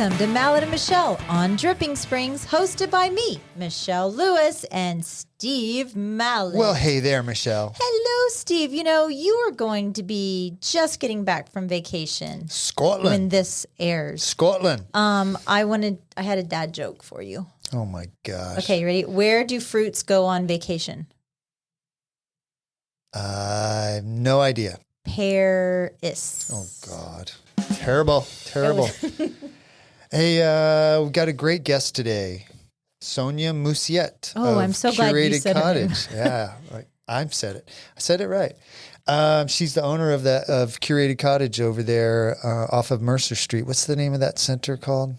Welcome to Mallett and Michelle on Dripping Springs, hosted by me, Michelle Lewis, and Steve Mallett. Well, hey there, Michelle. Hello, Steve. You know, you are going to be just getting back from vacation Scotland. when this airs. Scotland. I had a dad joke for you. Oh my gosh. Okay, you ready? Where do fruits go on vacation? I have no idea. Paris. Oh God. Terrible. Hey, we've got a great guest today. Sonia Mussiett. Oh, I'm so glad you said Cottage. it. Yeah, I said it. I said it right. She's the owner of Curated Cottage over there off of Mercer Street. What's the name of that center called?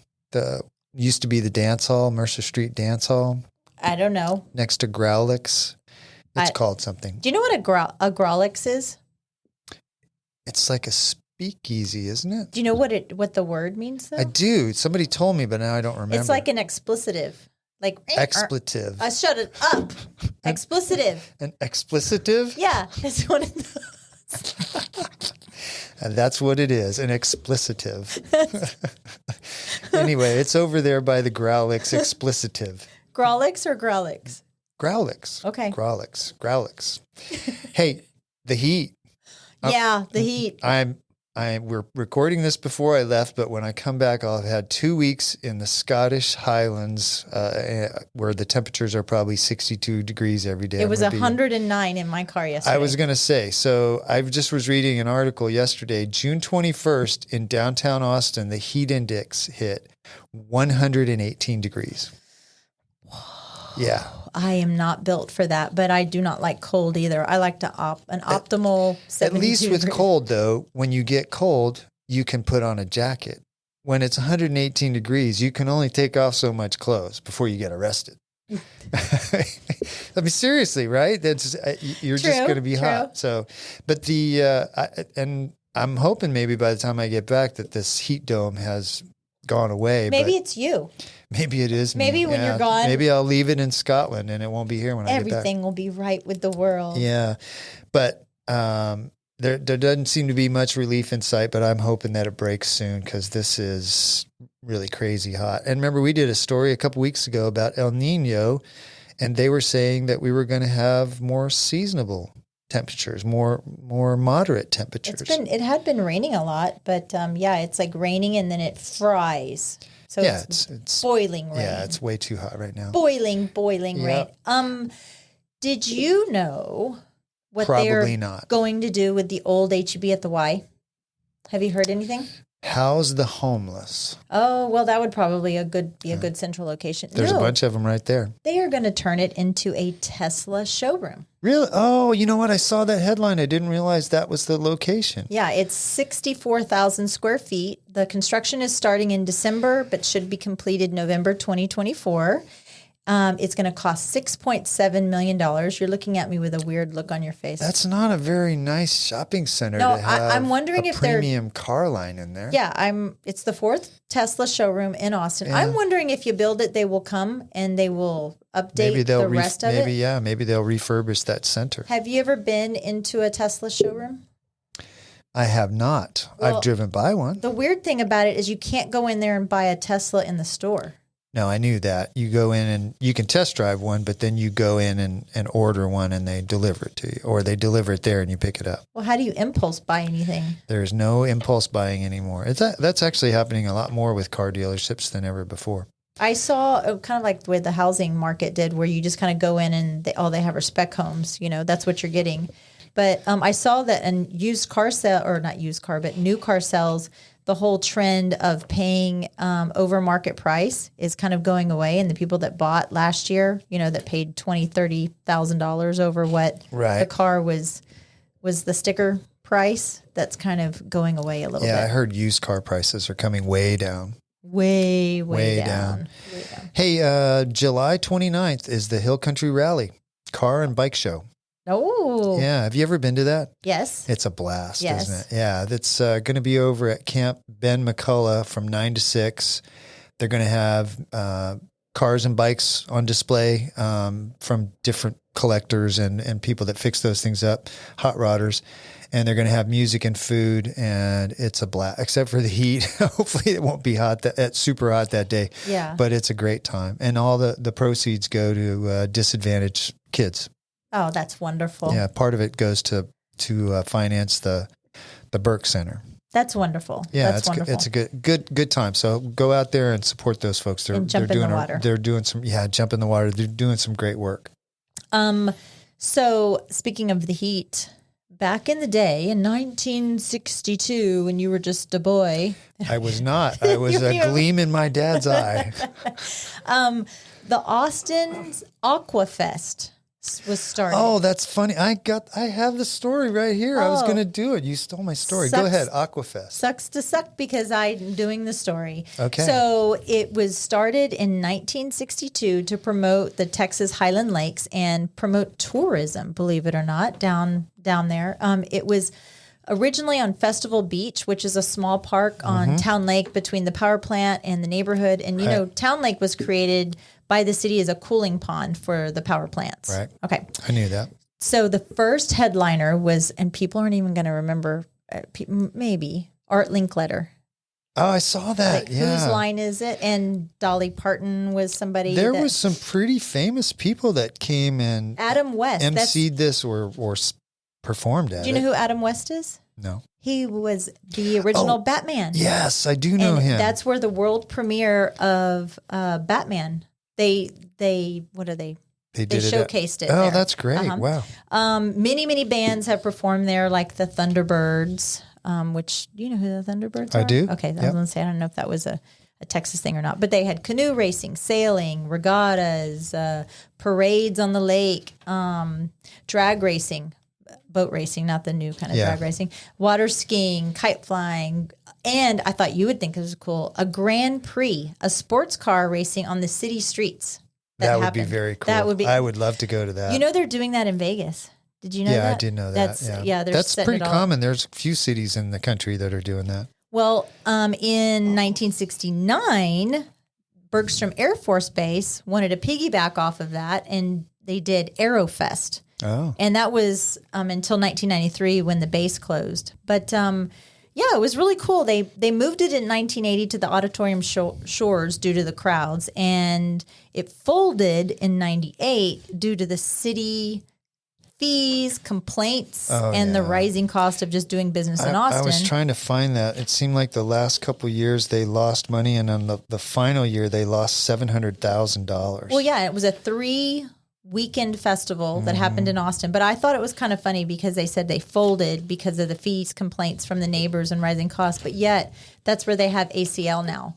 Used to be the dance hall, Mercer Street Dance Hall. I don't know. Next to Growlix. It's called something. Do you know what a Growlix is? It's like a speakeasy, isn't it? Do you know what the word means, though? I do. Somebody told me, but now I don't remember. It's like an expletive. Like expletive. Shut it up. Explicitive. An explicitive? Yeah, that's what it is. And that's what it is, an explicitive. Anyway, it's over there by the Growlix explicitive. Growlix or Growlix? Growlix. Okay. Growlix. Hey, the heat. Yeah, the heat. We're recording this before I left, but when I come back, I'll have had 2 weeks in the Scottish Highlands, where the temperatures are probably 62 degrees every day. It was 109 in my car yesterday. I was going to say, so I just was reading an article yesterday, June 21st in downtown Austin, the heat index hit 118 degrees. Whoa. Yeah. I am not built for that, but I do not like cold either. I like an optimal 72 At least with degrees. cold, though, when you get cold, you can put on a jacket. When it's 118 degrees, you can only take off so much clothes before you get arrested. I mean, seriously, right? You're just going to be hot. So, but and I'm hoping maybe by the time I get back that this heat dome has gone away. Maybe it's you. Maybe it is me. Maybe when you're gone. Maybe I'll leave it in Scotland and it won't be here when I get back. Everything will be right with the world. Yeah. But there doesn't seem to be much relief in sight, but I'm hoping that it breaks soon because this is really crazy hot. And remember, we did a story a couple weeks ago about El Nino, and they were saying that we were going to have more seasonable temperatures, more moderate temperatures. It had been raining a lot, but it's like raining and then it fries. So yeah, it's boiling rain. Yeah, it's way too hot right now. Boiling rain. Did you know what they're going to do with the old H-E-B at the Y? Have you heard anything? House the homeless. Oh, well, that would probably be a good central location. There's a bunch of them right there. They are going to turn it into a Tesla showroom. Really? Oh, you know what? I saw that headline. I didn't realize that was the location. Yeah, it's 64,000 square feet. The construction is starting in December, but should be completed November 2024. It's going to cost $6.7 million. You're looking at me with a weird look on your face. That's not a very nice shopping center to have I'm wondering if premium car line in there. Yeah, it's the fourth Tesla showroom in Austin. Yeah. I'm wondering if you build it, they will come and they will update the rest of it. Maybe they'll refurbish that center. Have you ever been into a Tesla showroom? I have not. Well, I've driven by one. The weird thing about it is you can't go in there and buy a Tesla in the store. No, I knew that. You go in and you can test drive one, but then you go in and order one and they deliver it to you, or they deliver it there and you pick it up. Well, how do you impulse buy anything? There's no impulse buying ananymore. That's actually happening a lot more with car dealerships than ever before. I saw kind of like the way the housing market did, where you just kind of go in and all they have are spec homes. You know, that's what you're getting. But I saw that in new car sales, the whole trend of paying over market price is kind of going away. And the people that bought last year, that paid $20,000, $30,000 over what the car was the sticker price, that's kind of going away a little bit. Yeah, I heard used car prices are coming way down. Way down. Hey, July 29th is the Hill Country Rally car and bike show. Oh. Yeah. Have you ever been to that? Yes. It's a blast, isn't it? Yeah. That's going to be over at Camp Ben McCullough from 9 to 6. They're going to have cars and bikes on display from different collectors and people that fix those things up, hot rodders. and they're going to have music and food, and it's a blast, except for the heat. Hopefully it won't be hot, super hot that day. Yeah. But it's a great time. And all the proceeds go to disadvantaged kids. Oh, that's wonderful. Yeah. Part of it goes to finance the Burke Center. That's wonderful. Yeah, that's wonderful. It's a good time. So go out there and support those folks. And jump in the water. They're doing jump in the water. They're doing some great work. So speaking of the heat, back in the day in 1962, when you were just a boy, I was not. I was a gleam in my dad's eye. The Austin's Aqua Fest was started. Oh, that's funny. I have the story right here. I was going to do it. You stole my story. Go ahead. Aquafest. Sucks to suck because I'm doing the story. Okay. So it was started in 1962 to promote the Texas Highland Lakes and promote tourism, believe it or not, down there. It was originally on Festival Beach, which is a small park on Town Lake between the power plant and the neighborhood. And, you know, Town Lake was created by the city as a cooling pond for the power plants. Right. Okay. I knew that. So the first headliner was, and people aren't even going to remember, maybe, Art Linkletter. Oh, I saw that. Whose line is it? And Dolly Parton was somebody. There was some pretty famous people that came and Adam West emceed this or performed at it. Do you know who Adam West is? No. He was the original Batman. Yes, I do know him. That's where the world premiere of Batman. They showcased it. Oh, there. That's great. Wow. Many bands have performed there, like the Thunderbirds, which, do you know who the Thunderbirds are? I do. Okay. I was going to say, I don't know if that was a Texas thing or not, but they had canoe racing, sailing, regattas, parades on the lake, drag racing, boat racing, not the new kind of drag racing, water skiing, kite flying, and I thought you would think it was cool, a Grand Prix, a sports car racing on the city streets. That would be very cool. That would be. I would love to go to that. You know, they're doing that in Vegas. Did you know that? Yeah, I did know that. That's pretty common. There's a few cities in the country that are doing that. Well, in 1969, Bergstrom Air Force Base wanted to piggyback off of that, and they did Aerofest. Oh. And that was until 1993 when the base closed. But it was really cool. They moved it in 1980 to the Auditorium Shores due to the crowds, and it folded in 98 due to the city fees, complaints, and the rising cost of just doing business in Austin. I was trying to find that. It seemed like the last couple of years they lost money, and on the final year they lost $700,000. Well, yeah, it was a 3-weekend festival that happened in Austin. But I thought it was kind of funny because they said they folded because of the fees, complaints from the neighbors, and rising costs. But yet, that's where they have ACL now.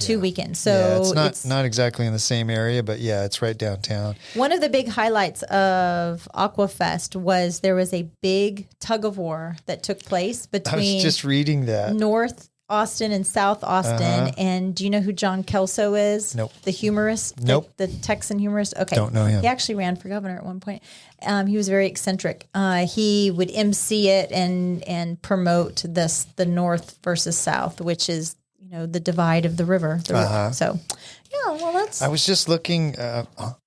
2 weekends. So it's not exactly in the same area, but it's right downtown. One of the big highlights of Aquafest was there was a big tug of war that took place between I was just reading that. North Austin and South Austin. And do you know who John Kelso is? Nope. The humorist? Nope. The Texan humorist? Okay. Don't know him. He actually ran for governor at one point. He was very eccentric. He would MC it and promote the North versus South, which is the divide of the river. So, that's... I was just looking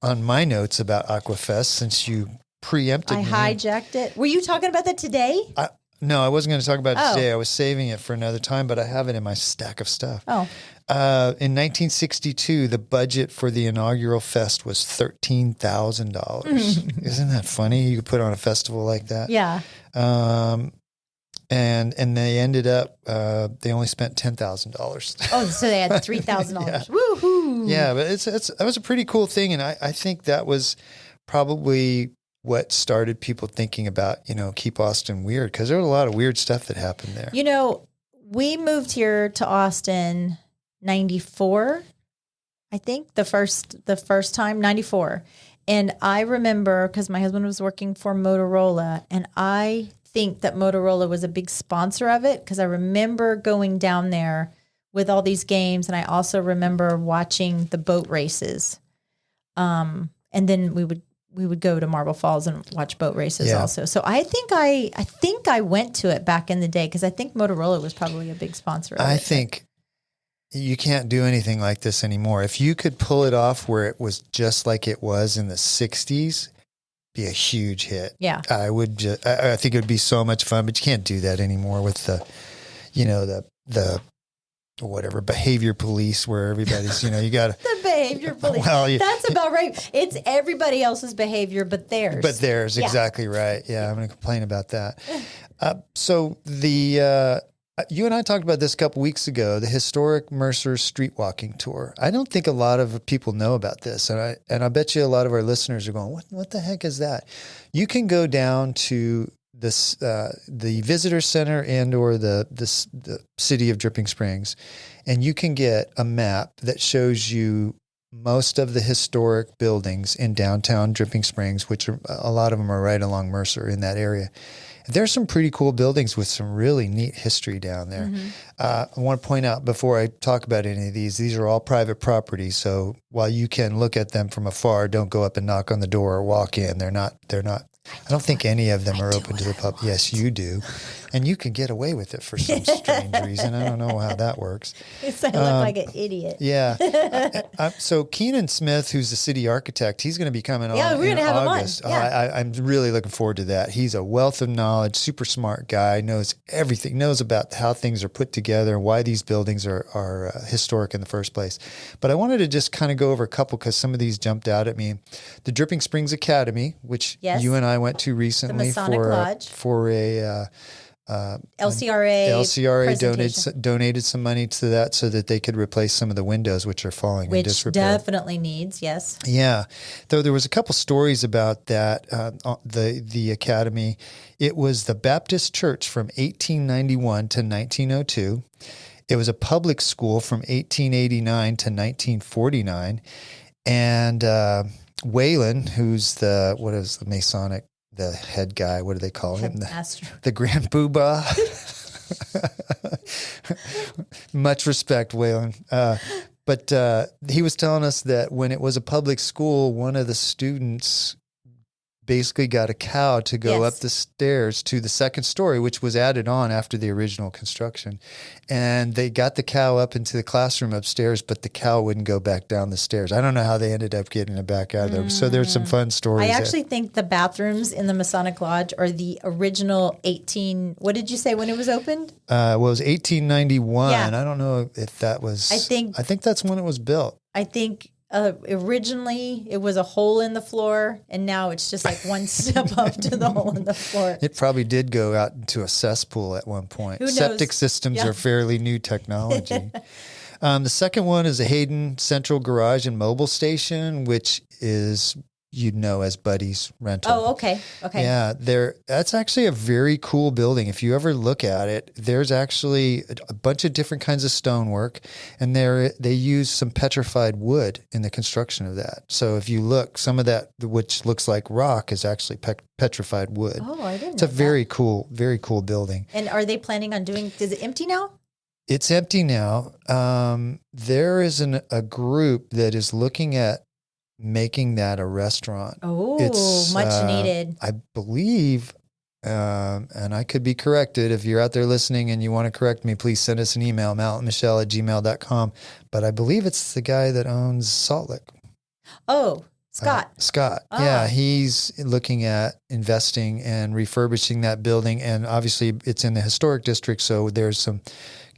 on my notes about Aquafest since you preempted me. I hijacked it. Were you talking about that today? No, I wasn't going to talk about it today. I was saving it for another time, but I have it in my stack of stuff. Oh. In 1962, the budget for the inaugural fest was $13,000. Isn't that funny? You could put on a festival like that. Yeah. And they ended up, they only spent $10,000. Oh, so they had $3,000. Woohoo! Yeah, but that was a pretty cool thing, and I think that was probably what started people thinking about, keep Austin weird, because there was a lot of weird stuff that happened there. We moved here to Austin 94, I think, the first time, 94. And I remember, because my husband was working for Motorola, and I think that Motorola was a big sponsor of it, because I remember going down there with all these games, and I also remember watching the boat races. And then we would go to Marble Falls and watch boat races also. So I think I went to it back in the day, because I think Motorola was probably a big sponsor of it. I think you can't do anything like this anymore. If you could pull it off where it was just like it was in the 60s, be a huge hit. Yeah. I think it would be so much fun, but you can't do that anymore with the whatever behavior police where everybody's, you got to. The behavior police. Well, that's about right. It's everybody else's behavior, but theirs. But theirs, exactly right. Yeah, I'm going to complain about that. So you and I talked about this a couple weeks ago, the historic Mercer Street walking tour. I don't think a lot of people know about this, and I bet you a lot of our listeners are going, "What the heck is that?" You can go down to this the visitor center and or the city of Dripping Springs, and you can get a map that shows you most of the historic buildings in downtown Dripping Springs, which a lot of them are right along Mercer in that area. There's some pretty cool buildings with some really neat history down there. Mm-hmm. I want to point out before I talk about any of these are all private property. So while you can look at them from afar, don't go up and knock on the door or walk in. They're not. I don't think any of them are open to the public. Yes, you do. And you can get away with it for some strange reason. I don't know how that works. I look like an idiot. Yeah. So Keenan Smith, who's the city architect, he's going to be coming on in August. Yeah, we're going to have him on. Yeah. I'm really looking forward to that. He's a wealth of knowledge, super smart guy, knows everything, knows about how things are put together and why these buildings are historic in the first place. But I wanted to just kind of go over a couple because some of these jumped out at me. The Dripping Springs Academy, which you and I went to recently for a LCRA donated some money to that so that they could replace some of the windows which are falling in disrepair. Which definitely needs, yes. Yeah. Though there was a couple stories about that, the academy. It was the Baptist church from 1891 to 1902. It was a public school from 1889 to 1949. And Whalen, who's the Masonic, the head guy, what do they call him? The Grand Poobah. Much respect, Whalen. But he was telling us that when it was a public school, one of the students basically got a cow to go up the stairs to the second story, which was added on after the original construction. And they got the cow up into the classroom upstairs, but the cow wouldn't go back down the stairs. I don't know how they ended up getting it back out of there. So there's some fun stories. I actually think the bathrooms in the Masonic Lodge are the original what did you say when it was opened? It was 1891. Yeah. I don't know if that was, I think that's when it was built. I think originally it was a hole in the floor, and now it's just like one step up to the hole in the floor. It probably did go out into a cesspool at one point. Who knows? Septic systems are fairly new technology. The second one is a Hayden Central Garage and Mobile Station, which is as Buddy's Rental. Oh, okay. Yeah, that's actually a very cool building. If you ever look at it, there's actually a bunch of different kinds of stonework, and they use some petrified wood in the construction of that. So if you look, some of that, which looks like rock, is actually petrified wood. Oh, I didn't know that. It's a very cool building. And are they planning on is it empty now? It's empty now. There is a group that is looking at making that a restaurant. Oh, it's much needed. I believe, and I could be corrected. If you're out there listening and you want to correct me, please send us an email, mallettandmichelle@gmail.com. But I believe it's the guy that owns Salt Lick. Oh, Scott. Oh. Yeah, he's looking at investing and refurbishing that building. And obviously it's in the historic district, so there's some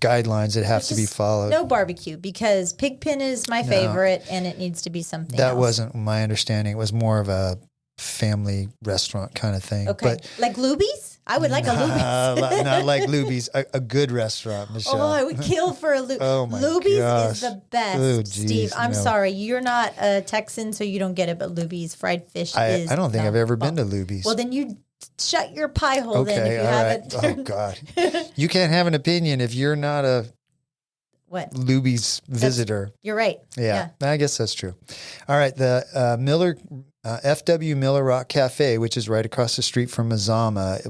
guidelines that have to be followed. No barbecue, because Pigpen is my favorite, and it needs to be something that else. Wasn't my understanding. It was more of a family restaurant kind of thing. Okay. But like Luby's? I would like a Luby's. Not like Luby's. A good restaurant, Michelle. Oh, I would kill for a Luby's. Oh my Luby's gosh. is the best, oh, geez, Steve. I'm sorry. You're not a Texan, so you don't get it, but Luby's fried fish is I don't think I've ever been to Luby's. Well, then you shut your pie hole then if you haven't. Right. Oh, God. You can't have an opinion if you're not a Luby's visitor. You're right. Yeah, I guess that's true. All right. The FW Miller Rock Cafe, which is right across the street from Mazama,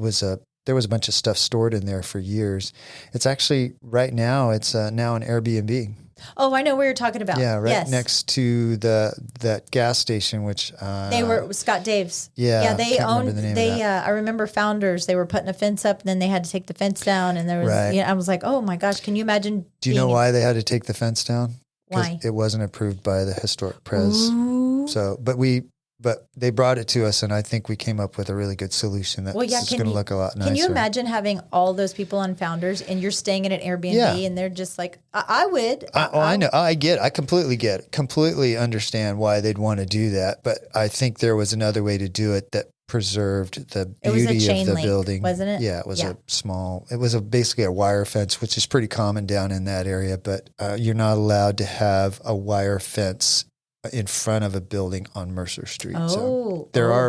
there was a bunch of stuff stored in there for years. It's actually right now, it's now an Airbnb. Oh, I know where you're talking about. Yeah, right next to that gas station, which they were Scott Dave's. Yeah, they owned. I remember Founders. They were putting a fence up, and then they had to take the fence down. And there was, I was like, oh my gosh, can you imagine? Do you know why they had to take the fence down? Why? It wasn't approved by the historic pres. Ooh. So, but we but they brought it to us, and I think we came up with a really good solution that's going to look a lot nicer. Can you imagine having all those people on Founders and you're staying in an Airbnb and they're just like, I would. I know. I get it. I completely get it. Completely understand why they'd want to do that. But I think there was another way to do it that preserved the beauty of the building. Wasn't it? Yeah, it was basically a wire fence, which is pretty common down in that area. But you're not allowed to have a wire fence in front of a building on Mercer Street. So there are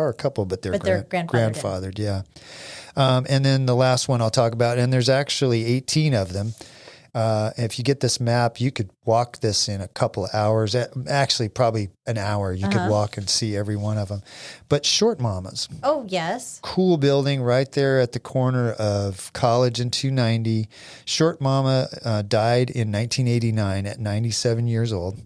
a couple, but they're grandfathered. Yeah. And then the last one I'll talk about, and there's actually 18 of them. If you get this map, you could walk this in a couple of hours. Actually, probably an hour. You could walk and see every one of them. But Short Mama's. Oh, yes. Cool building right there at the corner of College and 290. Short Mama died in 1989 at 97 years old.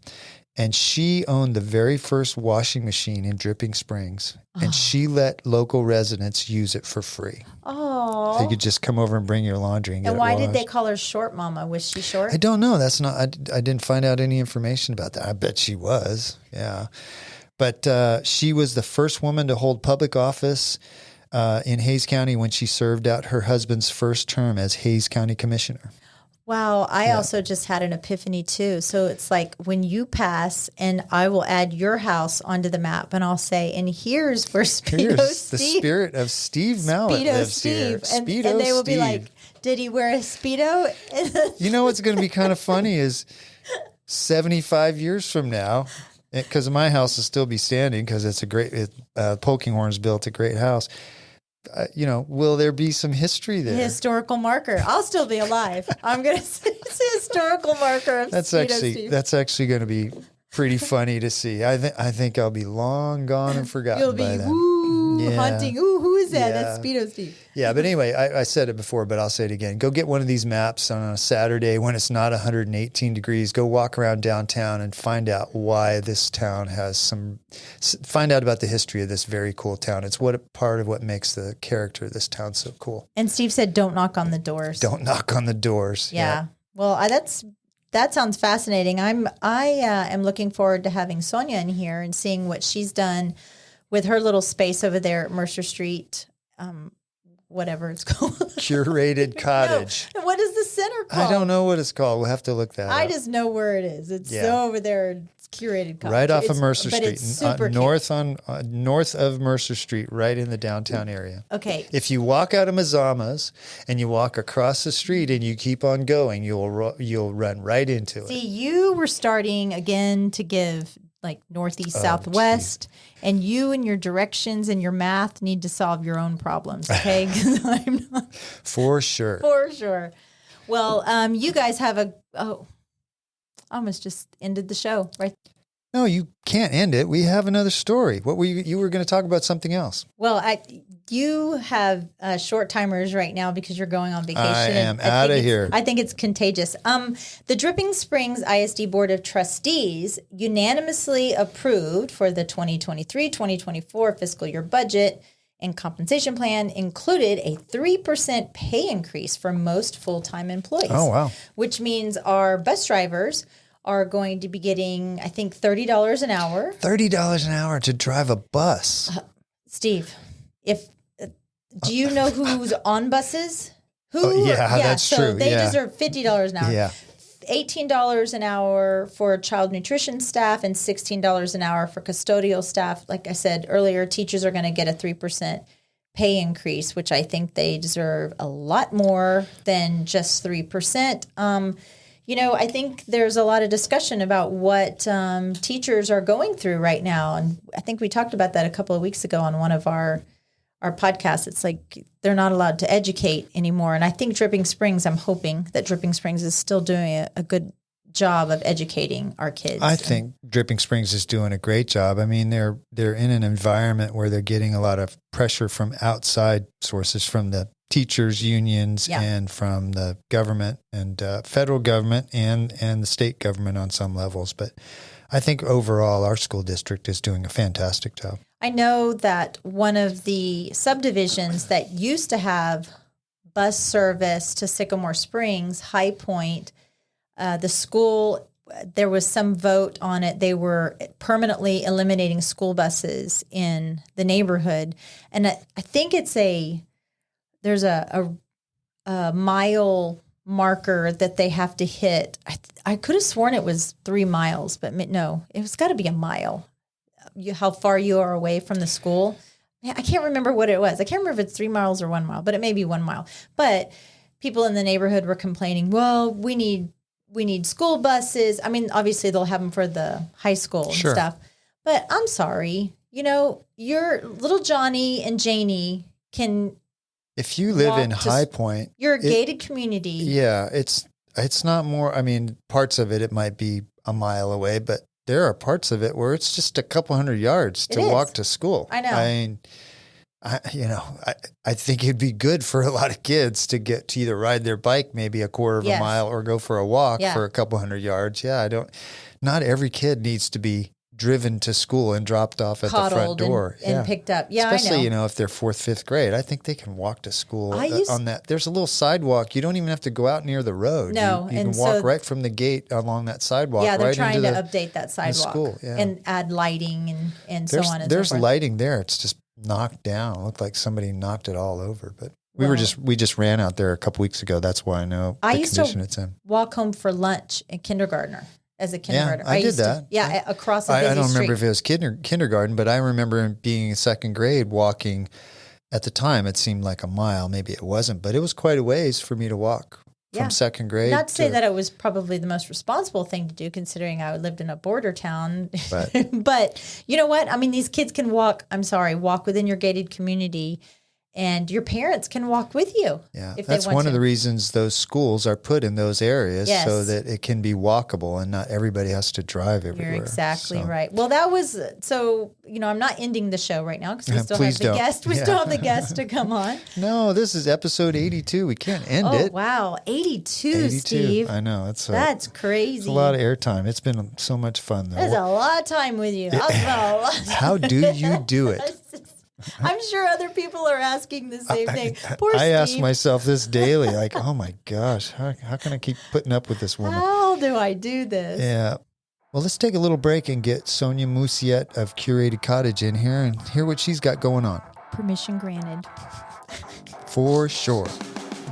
And she owned the very first washing machine in Dripping Springs. And she let local residents use it for free. Oh. So you could just come over and bring your laundry and get it washed. And why did they call her Short Mama? Was she short? I don't know. I didn't find out any information about that. I bet she was. Yeah. But she was the first woman to hold public office in Hays County when she served out her husband's first term as Hays County Commissioner. Wow. I also just had an epiphany too. So it's like when you pass and I will add your house onto the map and I'll say, and here's where Speedo Steve. The spirit of Steve Mallett lives here. And they will be like, did he wear a Speedo? You know what's going to be kind of funny is 75 years from now, because my house will still be standing because it's a great, Polkinghorne's built a great house. Will there be some history there? Historical marker. I'll still be alive. I'm going to say it's a historical marker of that's actually going to be pretty funny to see. I think I'll be long gone and forgotten. You'll be hunting. Ooh, who is that? Yeah. That's Speedo Steve. Yeah, but anyway, I said it before, but I'll say it again. Go get one of these maps on a Saturday when it's not 118 degrees. Go walk around downtown and find out why this town find out about the history of this very cool town. It's part of what makes the character of this town so cool. And Steve said, don't knock on the doors. Don't knock on the doors. Yeah. Well, that sounds fascinating. I am looking forward to having Sonia in here and seeing what she's done with her little space over there at Mercer Street, whatever it's called. Curated Cottage. No. What is the center called? I don't know what it's called. We'll have to look that up. I just know where it is. It's over there. It's Curated Cottage. Right off of Mercer Street. It's super north of Mercer Street, right in the downtown area. Okay. If you walk out of Mazama's and you walk across the street and you keep on going, you'll run right into it. See, you were starting again to give like northeast, southwest, and you and your directions and your math need to solve your own problems, okay? Because I'm not. For sure. For sure. Well, you guys have I almost just ended the show, right? No, you can't end it. We have another story. What were you were going to talk about something else? Well, you have short timers right now because you're going on vacation. I am out of here. I think it's contagious. The Dripping Springs ISD Board of Trustees unanimously approved for the 2023-2024 fiscal year budget and compensation plan included a 3% pay increase for most full-time employees. Oh, wow. Which means our bus drivers are going to be getting, I think, $30 an hour. $30 an hour to drive a bus. Steve, do you know who's on buses? That's true. They deserve $50 an hour. Yeah. $18 an hour for child nutrition staff and $16 an hour for custodial staff. Like I said earlier, teachers are going to get a 3% pay increase, which I think they deserve a lot more than just 3%. I think there's a lot of discussion about what teachers are going through right now. And I think we talked about that a couple of weeks ago on one of our podcasts. It's like they're not allowed to educate anymore. And I think Dripping Springs, I'm hoping that Dripping Springs is still doing a good job of educating our kids. I think Dripping Springs is doing a great job. I mean, they're in an environment where they're getting a lot of pressure from outside sources, from the teachers unions and from the government and federal government and the state government on some levels. But I think overall our school district is doing a fantastic job. I know that one of the subdivisions that used to have bus service to Sycamore Springs, High Point, the school there was some vote on it. They were permanently eliminating school buses in the neighborhood. And I think there's a mile marker that they have to hit. I could have sworn it was 3 miles, but no, it's got to be a mile. How far you are away from the school. I can't remember what it was. I can't remember if it's 3 miles or 1 mile, but it may be 1 mile. But people in the neighborhood were complaining, well, we need school buses. I mean, obviously they'll have them for the high school and stuff. But I'm sorry, your little Johnny and Janie can. If you live in High Point, you're a gated community. Yeah, it's not more. I mean, parts of it might be a mile away, but there are parts of it where it's just a couple hundred yards to walk to school. I know. I mean, I think it'd be good for a lot of kids to get to either ride their bike maybe a quarter of a mile or go for a walk for a couple hundred yards. Yeah, not every kid needs to be driven to school and dropped off at the front door and picked up. Yeah, especially I know. If they're 4th, 5th grade. I think they can walk to school on that. There's a little sidewalk. You don't even have to go out near the road. No, you can walk right from the gate along that sidewalk. Yeah, they're right trying into to update that sidewalk school, and add lighting and so on and so forth. There's lighting there. It's just knocked down. It looked like somebody knocked it all over. But we just ran out there a couple weeks ago. That's why I know the condition it's in. Walk home for lunch in kindergartner. As a kindergartner. Yeah, I did that. Across a busy I don't street. remember if it was kindergarten, but I remember being in 2nd grade walking. At the time, it seemed like a mile. Maybe it wasn't, but it was quite a ways for me to walk from 2nd grade. Not to say that it was probably the most responsible thing to do, considering I lived in a border town. But you know what? I mean, these kids can walk within your gated community. And your parents can walk with you. Yeah, that's one of the reasons those schools are put in those areas so that it can be walkable and not everybody has to drive everywhere. You're exactly right. Well, that was I'm not ending the show right now because we still have the guest. We still have the guest to come on. No, this is episode 82. We can't end it. Oh wow, 82, Steve. I know that's crazy. It's a lot of airtime. It's been so much fun though. There's a lot of time with you. How do you do it? I'm sure other people are asking the same thing. Poor Steve. I ask myself this daily, like, oh my gosh, how can I keep putting up with this woman? How do I do this? Yeah. Well, let's take a little break and get Sonia Mussiett of Curated Cottage in here and hear what she's got going on. Permission granted. For sure.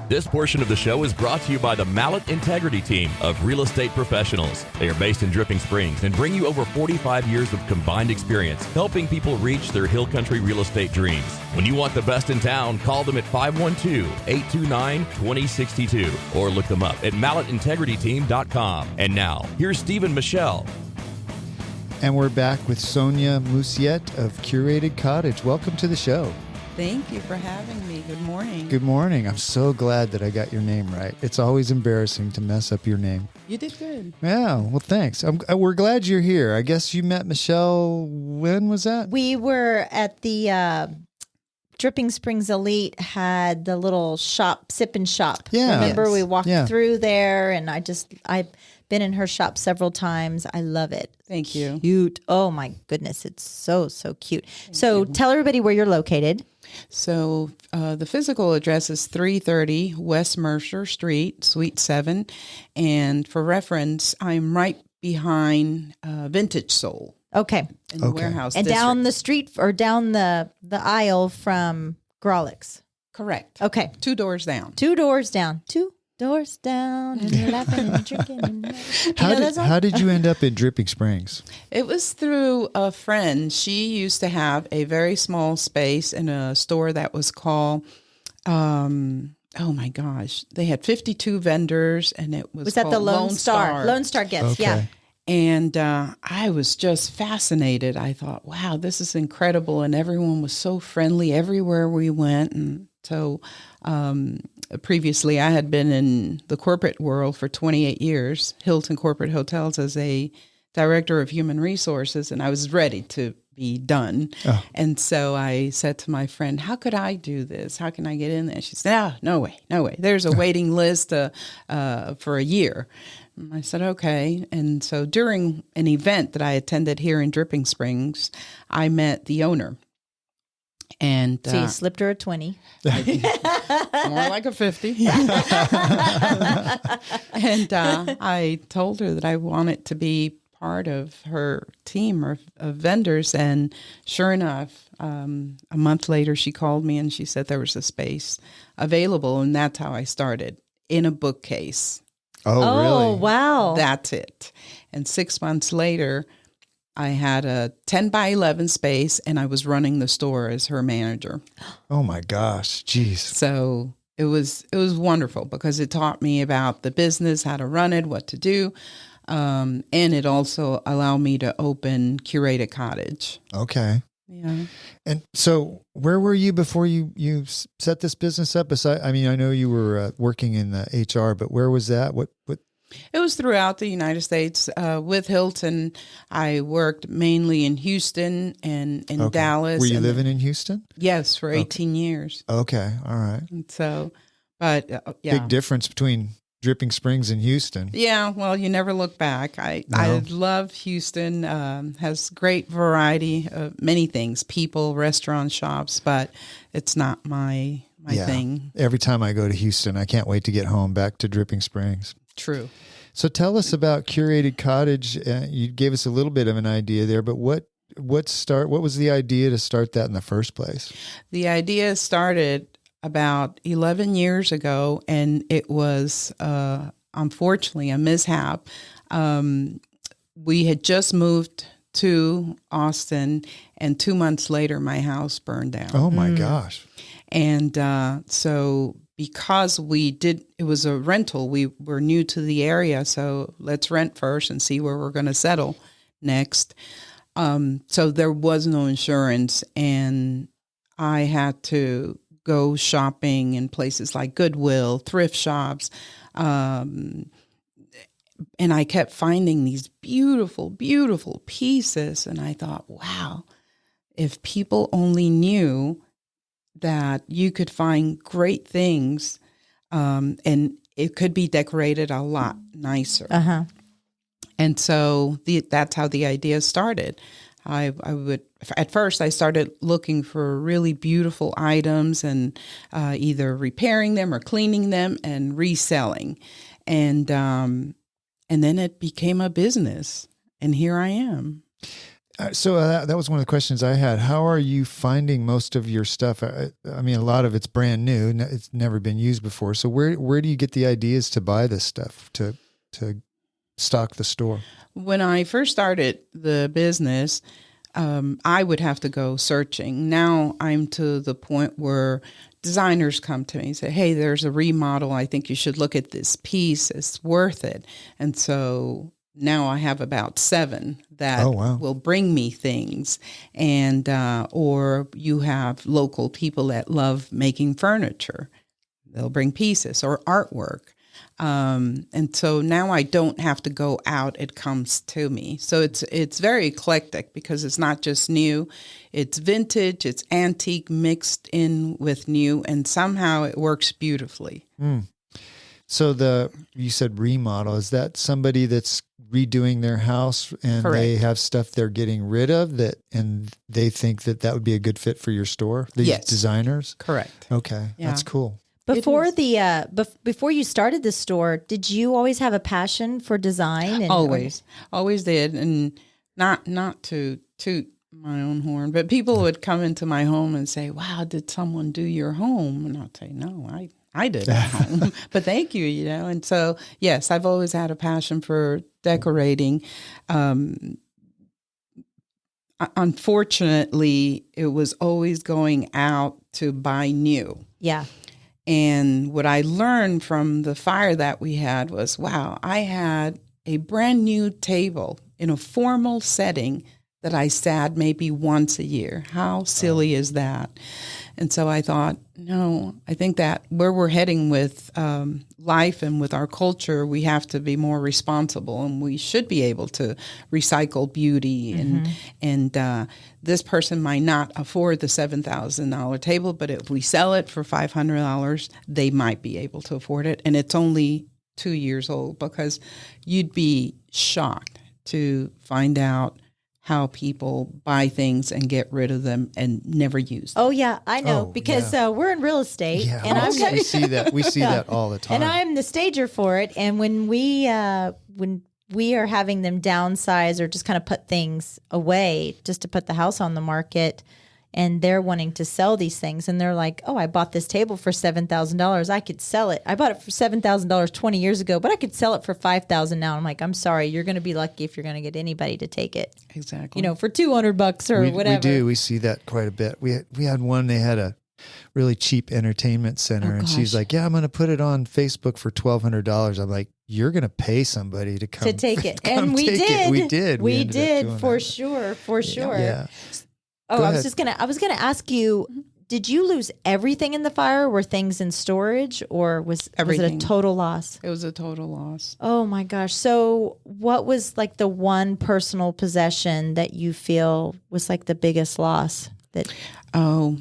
This portion of the show is brought to you by the Mallett Integrity Team of real estate professionals. They are based in Dripping Springs and bring you over 45 years of combined experience helping people reach their hill country real estate dreams. When you want the best in town, call them at 512-829-2062 or look them up at mallettintegrityteam.com. And now, here's Steve and Michelle. And we're back with Sonia Mussiett of Curated Cottage. Welcome to the show. Thank you for having me. Good morning. Good morning. I'm so glad that I got your name right. It's always embarrassing to mess up your name. You did good. Yeah, well, thanks. We're glad you're here. I guess you met Michelle, when was that? We were at the Dripping Springs Elite, had the little shop, sip and shop. Yeah. Remember we walked through there and I've been in her shop several times. I love it. Thank you. Cute. Oh my goodness. It's so cute. Tell everybody where you're located. So the physical address is 330 West Mercer Street, Suite 7. And for reference, I'm right behind Vintage Soul. Okay. In the warehouse and district. down the street or down the aisle from Grawlick's. Correct. Okay. 2 doors down. 2 doors down. 2 doors down and you're laughing and drinking. How did you end up in Dripping Springs? It was through a friend. She used to have a very small space in a store that was called, oh my gosh, they had 52 vendors and it was that called the Lone Star? Lone Star Gifts, okay. And I was just fascinated. I thought, wow, this is incredible. And everyone was so friendly everywhere we went. And so previously I had been in the corporate world for 28 years, Hilton Corporate Hotels, as a director of human resources. And I was ready to be done. Oh. And so I said to my friend, how could I do this? How can I get in there? She said, no way. There's a waiting list for a year. I said, okay. And so during an event that I attended here in Dripping Springs, I met the owner. And So you slipped her a 20. more like a 50. And I told her that I wanted to be part of her team of vendors. And sure enough, a month later, she called me and she said there was a space available. And that's how I started, in a bookcase. Oh, really? Oh, wow. That's it. And 6 months later, I had a 10 by 11 space, and I was running the store as her manager. Oh my gosh. Jeez. So it was wonderful because it taught me about the business, how to run it, what to do. And it also allowed me to open Curated Cottage. Okay. Yeah. And so where were you before you set this business up? I mean, I know you were working in the HR, but where was that? What? It was throughout the United States. With Hilton, I worked mainly in Houston and in Dallas. Were you living in Houston? Yes, for 18 years. Okay. All right. And so, but yeah. Big difference between Dripping Springs and Houston. Yeah, well, you never look back. I love Houston. Has great variety of many things, people, restaurants, shops, but it's not my thing. Every time I go to Houston, I can't wait to get home back to Dripping Springs. True. So tell us about Curated Cottage. You gave us a little bit of an idea there, but what was the idea to start that in the first place? The idea started about 11 years ago, and it was unfortunately a mishap. We had just moved to Austin, and 2 months later, my house burned down. Oh my gosh. And so because it was a rental, we were new to the area, so let's rent first and see where we're going to settle next. So there was no insurance, and I had to go shopping in places like Goodwill, thrift shops, and I kept finding these beautiful, beautiful pieces, and I thought, wow, if people only knew that you could find great things, and it could be decorated a lot nicer. Uh-huh. And so that's how the idea started. I would, at first I started looking for really beautiful items and either repairing them or cleaning them and reselling. And then it became a business, and here I am. So that was one of the questions I had. How are you finding most of your stuff? I mean, a lot of it's brand new. It's never been used before. So where do you get the ideas to buy this stuff, to stock the store? When I first started the business, I would have to go searching. Now I'm to the point where designers come to me and say, hey, there's a remodel. I think you should look at this piece. It's worth it. And so now I have about 7 that will bring me things. And or you have local people that love making furniture. They'll bring pieces or artwork. And so now I don't have to go out, it comes to me. So it's very eclectic because it's not just new, it's vintage, it's antique mixed in with new, and somehow it works beautifully. So you said remodel, is that somebody that's redoing their house and Correct. They have stuff they're getting rid of and they think that would be a good fit for your store? These Yes. designers? Correct. Okay. Yeah. That's cool. Before before you started the store, did you always have a passion for design? And Always did. And not to toot my own horn, but people would come into my home and say, wow, did someone do your home? And I'll say, no, I did at home, but thank you, And so, yes, I've always had a passion for decorating. Unfortunately, it was always going out to buy new. Yeah. And what I learned from the fire that we had was, wow, I had a brand new table in a formal setting that I sat maybe once a year. How silly is that? And so I thought, no, I think that where we're heading with life and with our culture, we have to be more responsible, and we should be able to recycle beauty. And this person might not afford the $7,000 table, but if we sell it for $500, they might be able to afford it. And it's only 2 years old, because you'd be shocked to find out how people buy things and get rid of them and never use them. Oh yeah, I know because we're in real estate, and we see that. We see that all the time. And I'm the stager for it. And when we are having them downsize or just kind of put things away just to put the house on the market, and they're wanting to sell these things, and they're like, "Oh, I bought this table for $7,000. I could sell it. I bought it for $7,000 20 years ago, but I could sell it for $5,000 now." I'm like, "I'm sorry, you're going to be lucky if you're going to get anybody to take it." Exactly. For $200 or whatever. We do. We see that quite a bit. We had one. They had a really cheap entertainment center, and she's like, "Yeah, I'm going to put it on Facebook for $1,200." I'm like, "You're going to pay somebody to come to take it," come and we take did. It. We did. We did for that. sure. Yeah. Oh, I was gonna ask you, did you lose everything in the fire? Were things in storage, or was it a total loss? It was a total loss. Oh my gosh. So what was like the one personal possession that you feel was like the biggest loss? Oh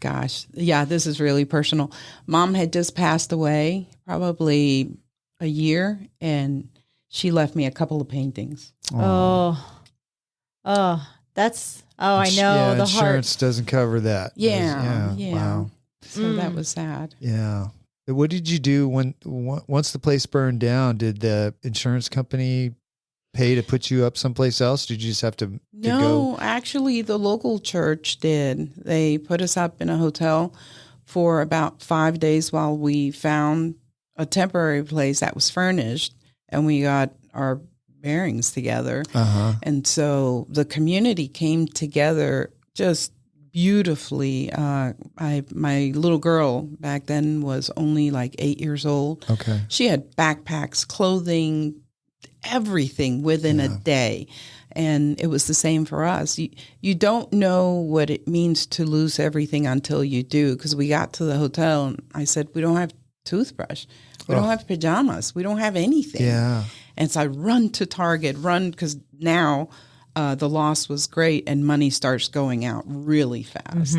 gosh. Yeah, this is really personal. Mom had just passed away probably a year, and she left me a couple of paintings. I know. Yeah, the insurance doesn't cover that. Yeah. Wow. So that was sad. Yeah. What did you do once the place burned down? Did the insurance company pay to put you up someplace else? Did you just have to go? No, actually, the local church did. They put us up in a hotel for about 5 days while we found a temporary place that was furnished, and we got our bearings together. And so the community came together just beautifully. My little girl back then was only like 8 years old. Okay. She had backpacks, clothing, everything within a day. And it was the same for us. You don't know what it means to lose everything until you do. Because we got to the hotel and I said, "We don't have toothbrush. We don't have pajamas. We don't have anything." Yeah. And so I run to Target, because now the loss was great and money starts going out really fast.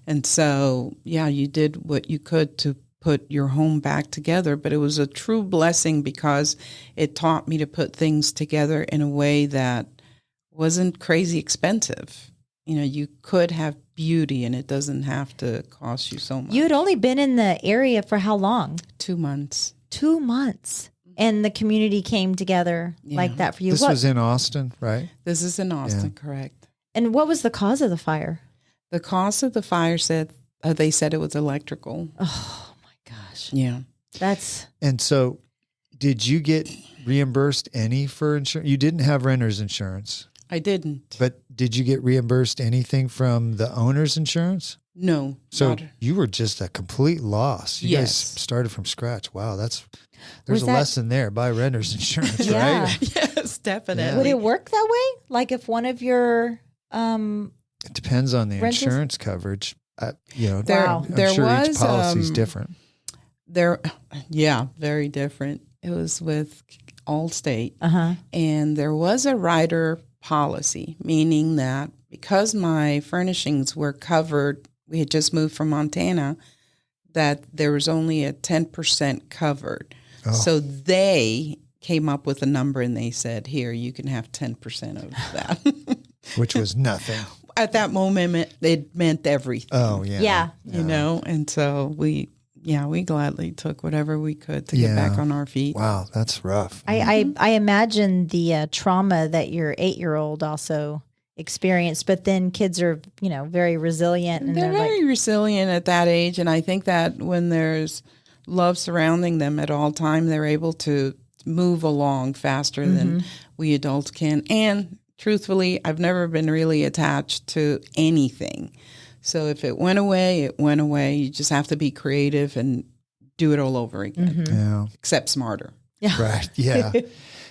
And so, you did what you could to put your home back together. But it was a true blessing because it taught me to put things together in a way that wasn't crazy expensive. You could have beauty and it doesn't have to cost you so much. You had only been in the area for how long? 2 months. 2 months. And the community came together like that for you. This was in Austin, right? This is in Austin, correct. And what was the cause of the fire? The cause of the fire they said it was electrical. Oh my gosh. Yeah. And so did you get reimbursed any for insurance? You didn't have renter's insurance. I didn't. But did you get reimbursed anything from the owner's insurance? No. So you were just a complete loss. You guys started from scratch. Wow, there's a lesson there. Buy renter's insurance, right? Yes, definitely. Yeah. Would it work that way? Like if one of your it depends on the insurance coverage. Wow. I'm sure each policy is different. Very different. It was with Allstate, and there was a rider policy, meaning that because my furnishings were covered, we had just moved from Montana, that there was only a 10% covered. Oh. So they came up with a number and they said, "Here, you can have 10% of that." Which was nothing. At that moment, it meant everything. Oh, yeah. And so we gladly took whatever we could to get back on our feet. Wow, that's rough. I imagine the trauma that your 8-year-old also experienced, but then kids are, very resilient. And they're very resilient at that age. And I think that when there's love surrounding them at all time, they're able to move along faster than we adults can. And truthfully, I've never been really attached to anything. So if it went away, it went away. You just have to be creative and do it all over again. Yeah. Except smarter. Yeah. Right. Yeah.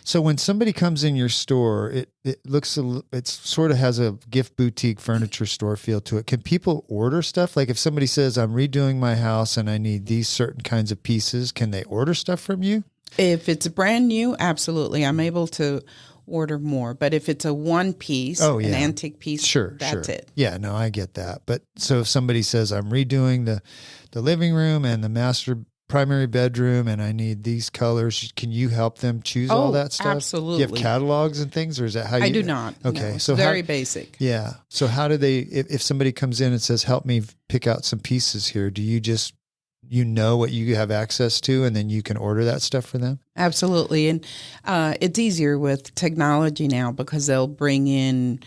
So when somebody comes in your store, it sort of has a gift boutique furniture store feel to it. Can people order stuff? Like if somebody says, "I'm redoing my house and I need these certain kinds of pieces," can they order stuff from you? If it's brand new, absolutely. I'm able to order more. But if it's a one piece, an antique piece, that's it. Yeah, no, I get that. But so if somebody says, "I'm redoing the living room and the master primary bedroom and I need these colors. Can you help them choose all that stuff? Absolutely. Do you have catalogs and things, or is that how you? I do not. Okay. No, So very basic. Yeah. So how do they, if somebody comes in and says, help me pick out some pieces here, do you just, what you have access to, and then you can order that stuff for them? Absolutely. And it's easier with technology now because they'll bring in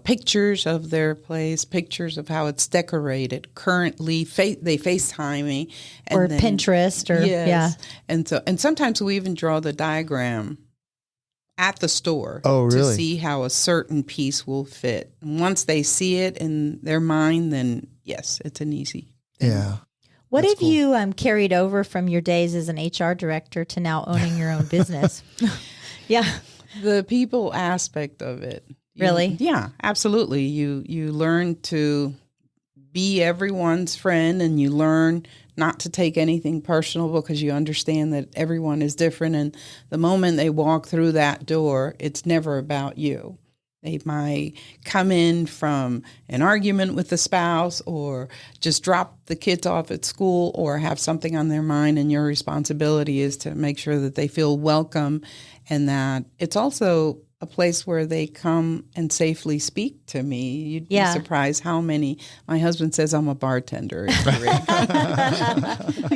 pictures of their place, pictures of how it's decorated. Currently, they FaceTime me. Or then, Pinterest. Or yes. Yeah. And sometimes we even draw the diagram at the store to see how a certain piece will fit. And once they see it in their mind, then yes, it's an easy thing. Yeah. What have you carried over from your days as an HR director to now owning your own business? Yeah. The people aspect of it. Really? Yeah, absolutely. You learn to be everyone's friend, and you learn not to take anything personal because you understand that everyone is different. And the moment they walk through that door, it's never about you. They might come in from an argument with the spouse, or just drop the kids off at school, or have something on their mind, and your responsibility is to make sure that they feel welcome, and that it's also a place where they come and safely speak to me. You'd be surprised how many. My husband says I'm a bartender. A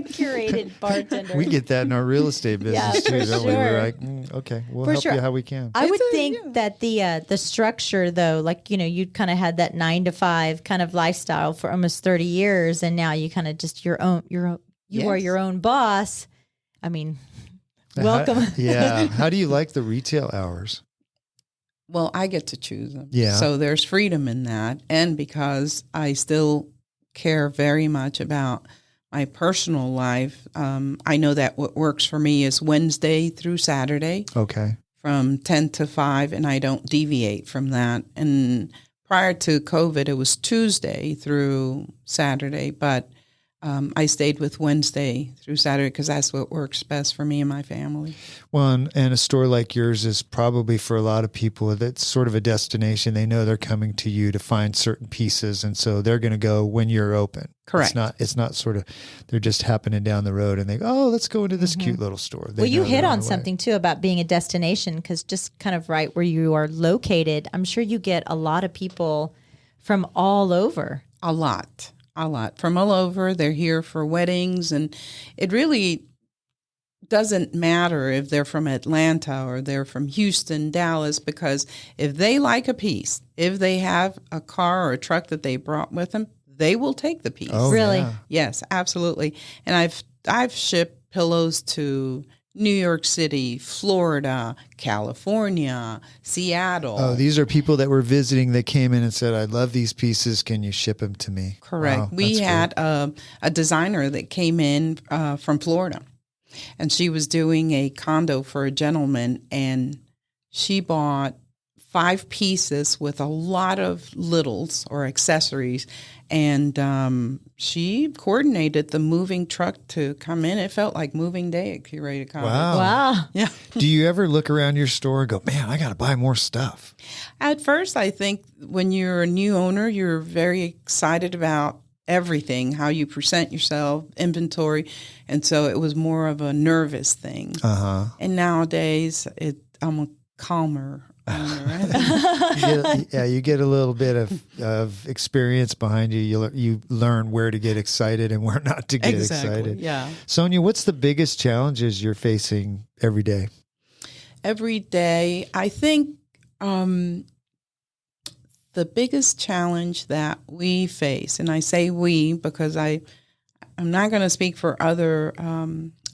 curated bartender. We get that in our real estate business too, don't we? We're like, okay, we'll help you how we can. I would think that the structure, though, like, you kind of had that 9 to 5 kind of lifestyle for almost 30 years, and now you kind of just you are your own boss. I mean, welcome. How do you like the retail hours? Well, I get to choose them. Yeah. So there's freedom in that. And because I still care very much about my personal life, I know that what works for me is Wednesday through Saturday. Okay. From 10 to 5, and I don't deviate from that. And prior to COVID, it was Tuesday through Saturday, but I stayed with Wednesday through Saturday because that's what works best for me and my family. Well, and a store like yours is probably for a lot of people that's sort of a destination. They know they're coming to you to find certain pieces, and so they're going to go when you're open. Correct. It's not sort of they're just happening down the road and they go, oh, let's go into this cute little store. Well, you hit on something too about being a destination, because just kind of right where you are located, I'm sure you get a lot of people from all over. A lot from all over. They're here for weddings, and it really doesn't matter if they're from Atlanta or they're from Houston, Dallas, because if they like a piece, if they have a car or a truck that they brought with them, they will take the piece. Oh, really? Yeah. Yes, absolutely. And I've shipped pillows to New York City, Florida, California, Seattle. Oh, these are people that were visiting that came in and said, I love these pieces. Can you ship them to me? Correct. Wow, we had a designer that came in from Florida, and she was doing a condo for a gentleman, and she bought 5 pieces with a lot of littles or accessories, and she coordinated the moving truck to come in. It felt like moving day at Curated Cottage. Wow. Yeah. Do you ever look around your store and go, man, I got to buy more stuff? At first, I think when you're a new owner, you're very excited about everything, how you present yourself, inventory. And so it was more of a nervous thing. Uh-huh. And nowadays, I'm a calmer owner. You get a little bit of experience behind you. You learn where to get excited and where not to get excited. Yeah. Sonia, what's the biggest challenges you're facing every day? Every day, I think the biggest challenge that we face, and I say we because I'm not going to speak for other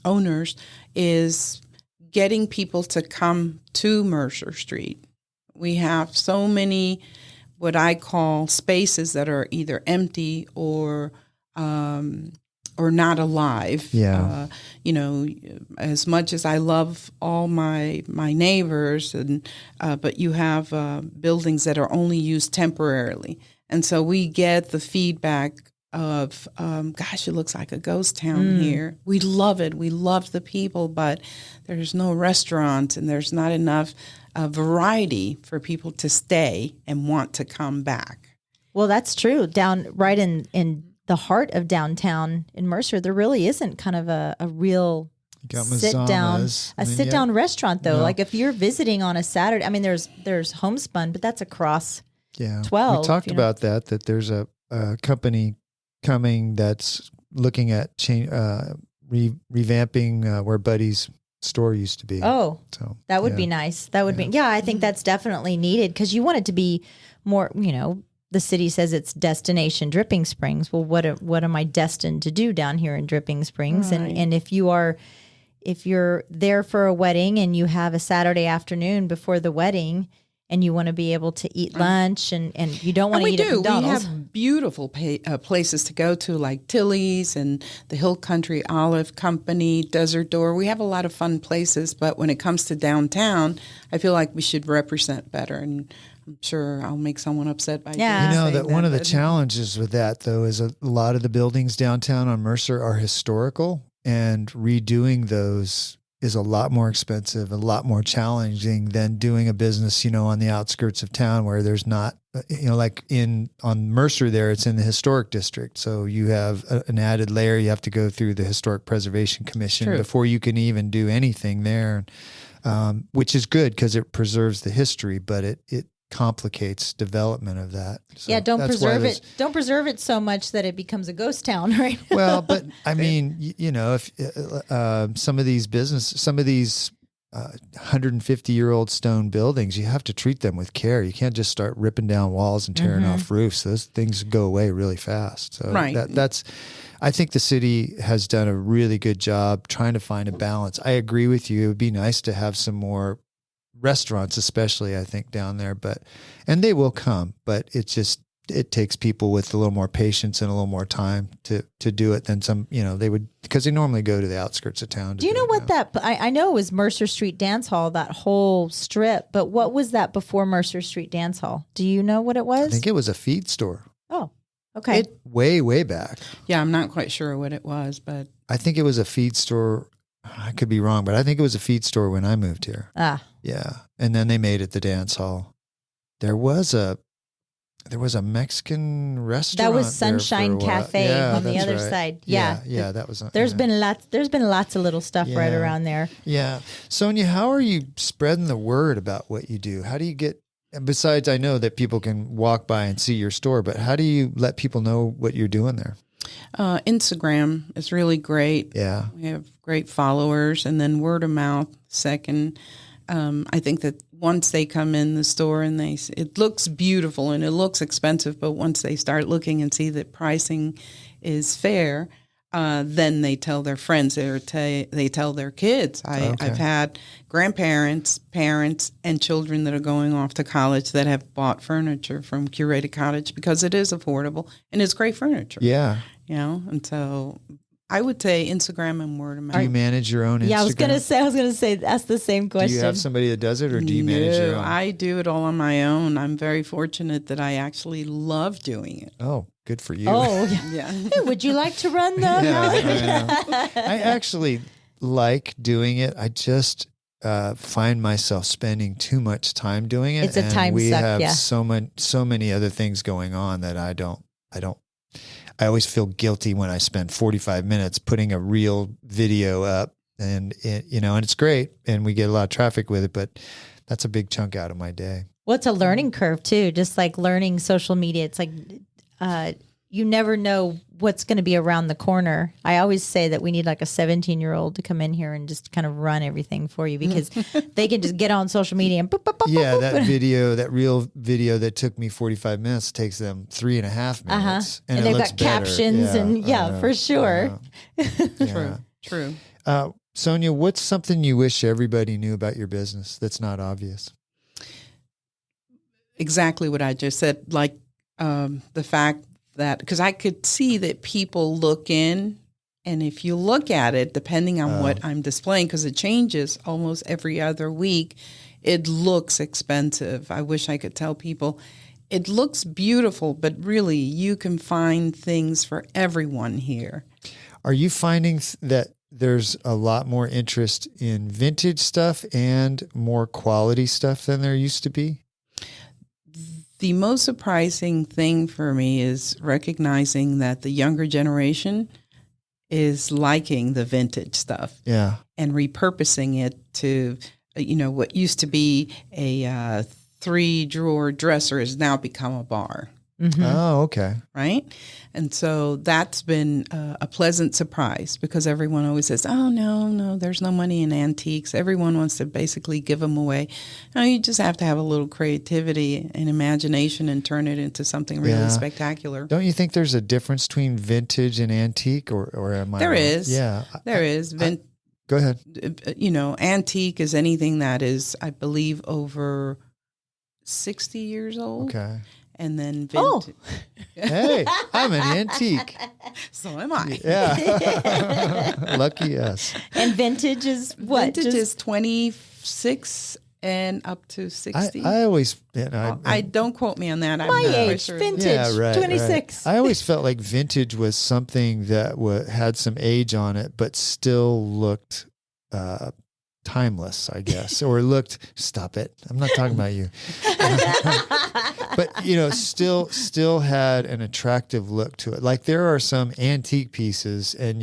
owners, is getting people to come to Mercer Street. We have so many what I call spaces that are either empty or not alive. Yeah. As much as I love all my neighbors, but you have buildings that are only used temporarily. And so we get the feedback of, gosh, it looks like a ghost town here. We love it. We love the people, but there's no restaurants and there's not enough variety for people to stay and want to come back. Well, that's true. Down right in the heart of downtown in Mercer, there really isn't kind of a real sit down restaurant though. No. Like if you're visiting on a Saturday, I mean, there's Homespun, but that's across 12. We talked about that there's a company coming that's looking at revamping where Buddy's store used to be. Oh, so that would be nice. That would be, I think that's definitely needed because you want it to be more, the city says it's destination Dripping Springs. Well, what am I destined to do down here in Dripping Springs? Right. And if you're there for a wedding and you have a Saturday afternoon before the wedding and you want to be able to eat lunch and you don't want to eat at McDonald's. We have beautiful places to go to like Tilly's and the Hill Country Olive Company, Desert Door. We have a lot of fun places, but when it comes to downtown, I feel like we should represent better. And I'm sure I'll make someone upset by that one of the challenges with that, though, is a lot of the buildings downtown on Mercer are historical, and redoing those is a lot more expensive, a lot more challenging than doing a business, on the outskirts of town where there's not, like on Mercer there, it's in the historic district. So you have an added layer. You have to go through the Historic Preservation Commission before you can even do anything there, which is good because it preserves the history, but it complicates development of that. So don't preserve it. Don't preserve it so much that it becomes a ghost town, right? Well, but I mean, if some of these 150-year-old stone buildings, you have to treat them with care. You can't just start ripping down walls and tearing off roofs. Those things go away really fast. So that's. I think the city has done a really good job trying to find a balance. I agree with you. It would be nice to have some more restaurants, especially, I think, down there, and they will come, but it takes people with a little more patience and a little more time to do it than some, they would, because they normally go to the outskirts of town. Do you know what I know it was Mercer Street Dance Hall, that whole strip, but what was that before Mercer Street Dance Hall? Do you know what it was? I think it was a feed store. Oh, okay. Way back. Yeah, I'm not quite sure what it was, but I think it was a feed store. I could be wrong, but I think it was a feed store when I moved here. Yeah. And then they made it the dance hall. There was a Mexican restaurant. That was Sunshine Cafe on the other side. Yeah. Yeah, that was. There's been lots of little stuff right around there. Yeah. Sonia, how are you spreading the word about what you do? How do you get, besides I know that people can walk by and see your store, but how do you let people know what you're doing there? Instagram is really great. Yeah. We have great followers, and then word of mouth second. I think that once they come in the store and it looks beautiful and it looks expensive, but once they start looking and see that pricing is fair, then they tell their friends, they tell their kids. I've had grandparents, parents, and children that are going off to college that have bought furniture from Curated Cottage because it is affordable and it's great furniture. Yeah. And so I would say Instagram and word of mouth. Do you manage your own Instagram? Yeah, I was gonna say that's the same question. Do you have somebody that does it, or do you manage your own? I do it all on my own. I'm very fortunate that I actually love doing it. Oh, good for you. Oh, yeah. Would you like to run the? I actually like doing it. I just find myself spending too much time doing it. It's a time suck. We have so many other things going on that I don't. I always feel guilty when I spend 45 minutes putting a real video up, and it's great, and we get a lot of traffic with it, but that's a big chunk out of my day. Well, it's a learning curve too, just like learning social media. It's like you never know what's going to be around the corner. I always say that we need like a 17-year-old to come in here and just kind of run everything for you, because they can just get on social media and boop, boop, boop, boop, that real video that took me 45 minutes takes them 3.5 minutes. And they've got captions for sure. True. Sonia, what's something you wish everybody knew about your business that's not obvious? Exactly what I just said, like the fact that, because I could see that people look in, and if you look at it, depending on what I'm displaying, because it changes almost every other week, it looks expensive. I wish I could tell people it looks beautiful, but really you can find things for everyone here. Are you finding that there's a lot more interest in vintage stuff and more quality stuff than there used to be? The most surprising thing for me is recognizing that the younger generation is liking the vintage stuff. Yeah. And repurposing it to, what used to be a 3-drawer dresser has now become a bar. Mm-hmm. Oh, okay. Right? And so that's been a pleasant surprise because everyone always says, oh, no, there's no money in antiques. Everyone wants to basically give them away. No, you just have to have a little creativity and imagination and turn it into something really spectacular. Don't you think there's a difference between vintage and antique, or am I There wrong? is. Yeah. There is. Go ahead. Antique is anything that is, I believe, over 60 years old. Okay. And then vintage. Hey, I'm an antique. So am I. Yeah. Lucky us. And vintage is what? Vintage is 26 and up to 60. I always, I don't quote me on that. My age, vintage, yeah, right, 26. Right. I always felt like vintage was something that had some age on it, but still looked timeless, I guess, or looked. Stop it! I'm not talking about you. But still had an attractive look to it. Like there are some antique pieces, and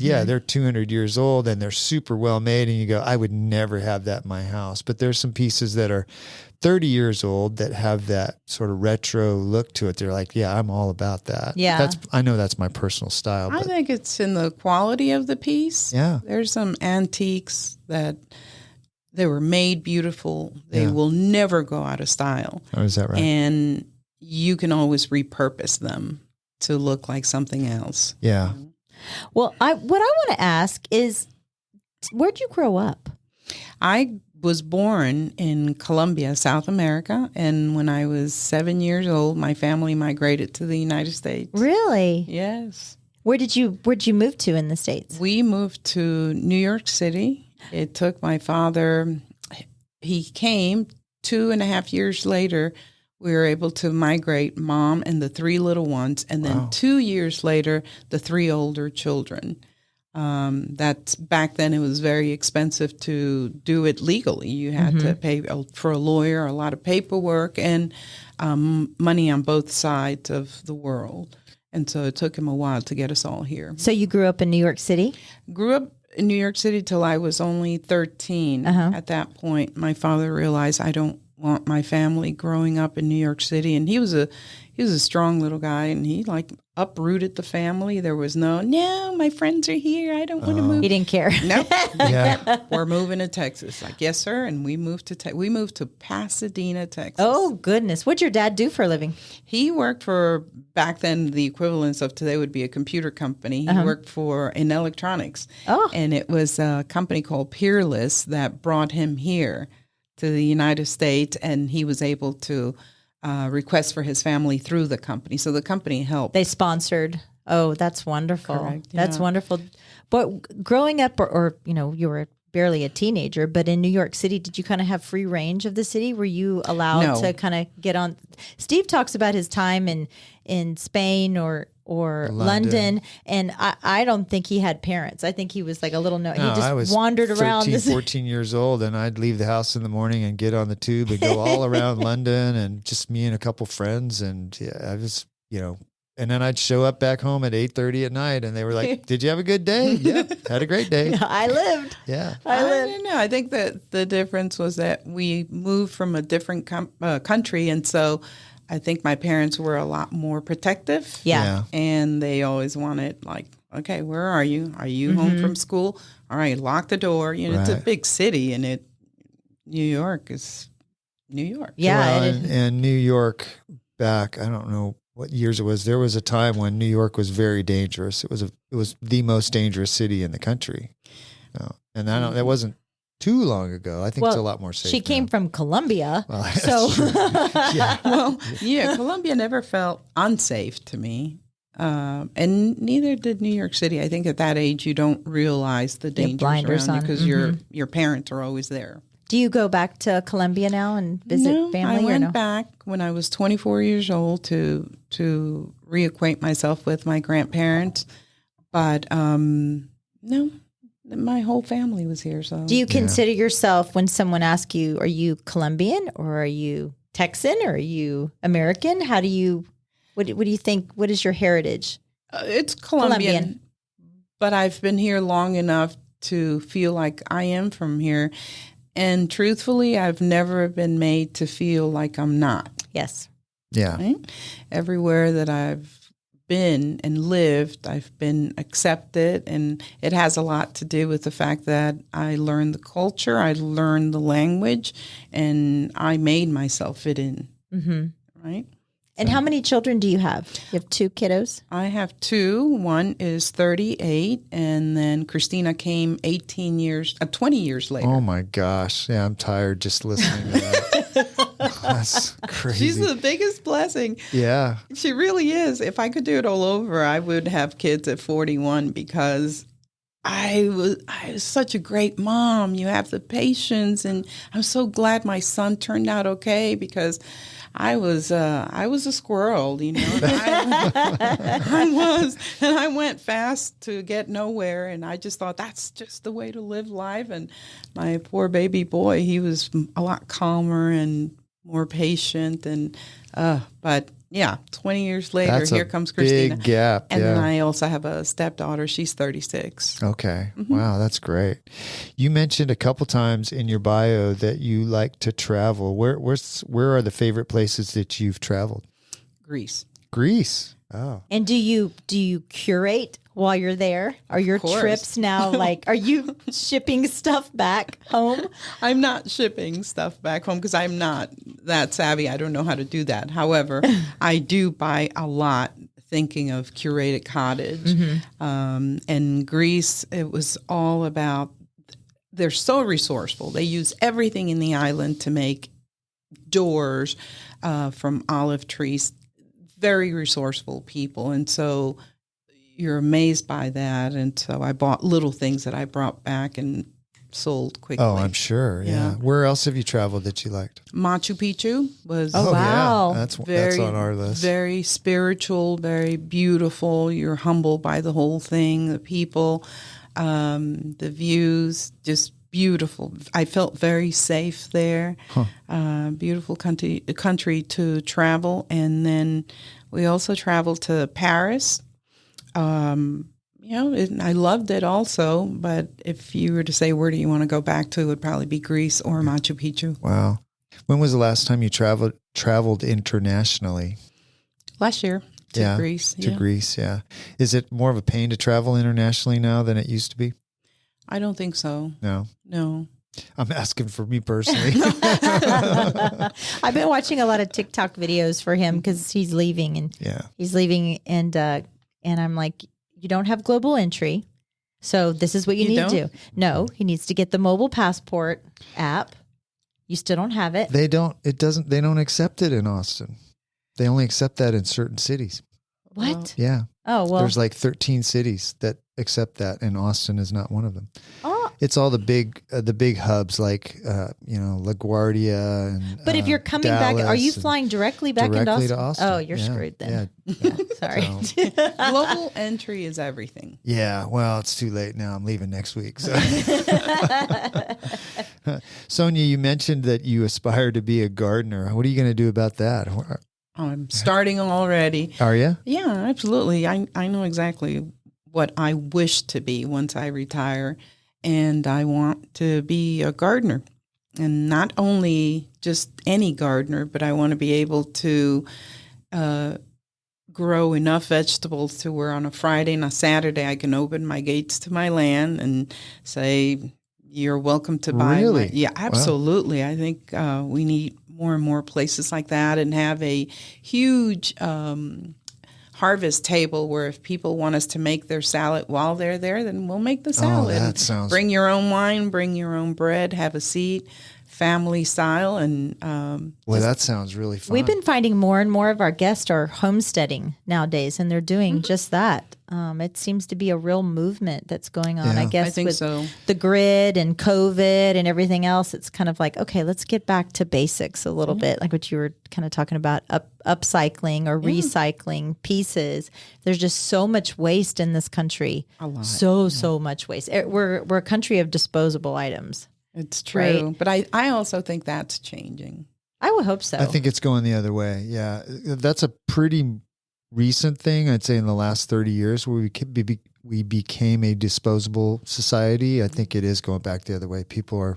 yeah, they're 200 years old and they're super well made, and you go, I would never have that in my house. But there's some pieces that are 30 years old that have that sort of retro look to it. They're like, yeah, I'm all about that. Yeah, I know that's my personal style. I think it's in the quality of the piece. Yeah, there's some antiques that they were made beautiful. They will never go out of style. Oh, is that right? And you can always repurpose them to look like something else. Yeah. Well, what I want to ask is, where'd you grow up? I was born in Colombia, South America, and when I was 7 years old, my family migrated to the United States. Really? Yes. Where'd you move to in the States? We moved to New York City. It took my father, he came 2.5 years later. We were able to migrate Mom and the 3 little ones, and then 2 years later, the 3 older children. That's back then it was very expensive to do it legally. You had to pay for a lawyer, a lot of paperwork, and money on both sides of the world. And so it took him a while to get us all here. So you grew up in New York City? Grew up in New York City till I was only 13. At that point, my father realized I don't want my family growing up in New York City, and he was a strong little guy, and he uprooted the family. There was no, my friends are here. I don't want to move. He didn't care. Nope. Yeah. We're moving to Texas. Like, yes, sir. And we moved to Pasadena, Texas. Oh, goodness. What'd your dad do for a living? He worked for, back then, the equivalence of today would be a computer company. He worked in electronics. Oh. And it was a company called Peerless that brought him here to the United States, and he was able to request for his family through the company. So the company helped. They sponsored. Oh, that's wonderful. Correct, That's yeah. wonderful. But growing up, or you were barely a teenager, but in New York City, did you kind of have free range of the city? Were you allowed to kind of get on? Steve talks about his time in Spain or London, and I don't think he had parents. I think he was like a little he just wandered around. 14 years old, and I'd leave the house in the morning and get on the tube and go all around London, and just me and a couple friends, and I was, and then I'd show up back home at 8:30 at night, and they were like, "Did you have a good day?" Yep, had a great day. I lived. Yeah, I don't know. I think that the difference was that we moved from a different country, and so I think my parents were a lot more protective. Yeah. And they always wanted, like, okay, where are you? Are you home from school? All right, lock the door. It's a big city, and New York is New York. Yeah. Well, and New York back, I don't know what years it was. There was a time when New York was very dangerous. It was the most dangerous city in the country. And that wasn't too long ago. I think it's a lot more safe. She came from Colombia. Well, so yeah. Colombia never felt unsafe to me. And neither did New York City. I think at that age you don't realize the dangers blinders around on. because your parents are always there. Do you go back to Colombia now and visit family? I went back when I was 24 years old to reacquaint myself with my grandparents. But no, my whole family was here. So do you consider yourself, when someone asks you, are you Colombian or are you Texan or are you American? How do you, what do you think? What is your heritage? It's Colombian, but I've been here long enough to feel like I am from here. And truthfully, I've never been made to feel like I'm not. Yes. Yeah. Right? Everywhere that I've been and lived, I've been accepted, and it has a lot to do with the fact that I learned the culture, I learned the language, and I made myself fit in. Mm-hmm. Right? And how many children do you have? You have 2 kiddos? I have 2. One is 38, and then Christina came 20 years later. Oh my gosh. Yeah, I'm tired just listening to that. That's crazy. She's the biggest blessing. Yeah. She really is. If I could do it all over, I would have kids at 41 because I was such a great mom. You have the patience, and I'm so glad my son turned out okay because I was a squirrel, you know. I was, and I went fast to get nowhere, and I just thought that's just the way to live life. And my poor baby boy, he was a lot calmer and more patient, and but yeah, 20 years later, here comes Christina. Big gap. And then I also have a stepdaughter. She's 36. Okay. Mm-hmm. Wow, that's great. You mentioned a couple times in your bio that you like to travel. Where are the favorite places that you've traveled? Greece. Oh. And do you curate while you're there? Are your trips now like, are you shipping stuff back home? I'm not shipping stuff back home because I'm not that savvy. I don't know how to do that. However, I do buy a lot thinking of Curated Cottage. Mm-hmm. And Greece, it was all about, they're so resourceful. They use everything in the island to make doors from olive trees. Very resourceful people. And so you're amazed by that. And so I bought little things that I brought back and sold quickly. Oh, I'm sure. Yeah. Where else have you traveled that you liked? Machu Picchu was wow. Yeah. That's on our list. Very spiritual, very beautiful. You're humbled by the whole thing, the people, the views, just beautiful. I felt very safe there. Beautiful country to travel. And then we also traveled to Paris. I loved it also. But if you were to say, where do you want to go back to, it would probably be Greece or Machu Picchu. Wow. When was the last time you traveled internationally? Last year to Greece. To Greece, yeah. Is it more of a pain to travel internationally now than it used to be? I don't think so. No. I'm asking for me personally. I've been watching a lot of TikTok videos for him because he's leaving and I'm like, you don't have global entry. So this is what you need to do. No, he needs to get the mobile passport app. You still don't have it. They don't accept it in Austin. They only accept that in certain cities. What? Yeah. Oh, well. There's like 13 cities that accept that, and Austin is not one of them. Oh. It's all the big hubs like, LaGuardia and But if you're coming Dallas back, are you flying directly back into Austin? to Austin? Oh, you're screwed then. Yeah. Sorry. Global entry is everything. Yeah. Well, it's too late now. I'm leaving next week. So. Sonia, you mentioned that you aspire to be a gardener. What are you going to do about that? I'm starting already. Are you? Yeah, absolutely. I know exactly what I wish to be once I retire, and I want to be a gardener. And not only just any gardener, but I want to be able to grow enough vegetables to where on a Friday and a Saturday I can open my gates to my land and say, you're welcome to buy. Really? Yeah, absolutely. Wow. I think we need more and more places like that and have a huge harvest table where if people want us to make their salad while they're there, then we'll make the salad. Oh, that sounds... Bring your own wine, bring your own bread, have a seat, family style. And that sounds really fun. We've been finding more and more of our guests are homesteading nowadays, and they're doing just that. It seems to be a real movement that's going on. Yeah. I guess I think with so. The grid and COVID and everything else, it's kind of like, okay, let's get back to basics a little bit, like what you were kind of talking about, upcycling or recycling pieces. There's just so much waste in this country. A lot. So much waste. We're a country of disposable items. It's true. Right? But I also think that's changing. I would hope so. I think it's going the other way. Yeah. That's a pretty recent thing. I'd say in the last 30 years where we became a disposable society. I think it is going back the other way. People are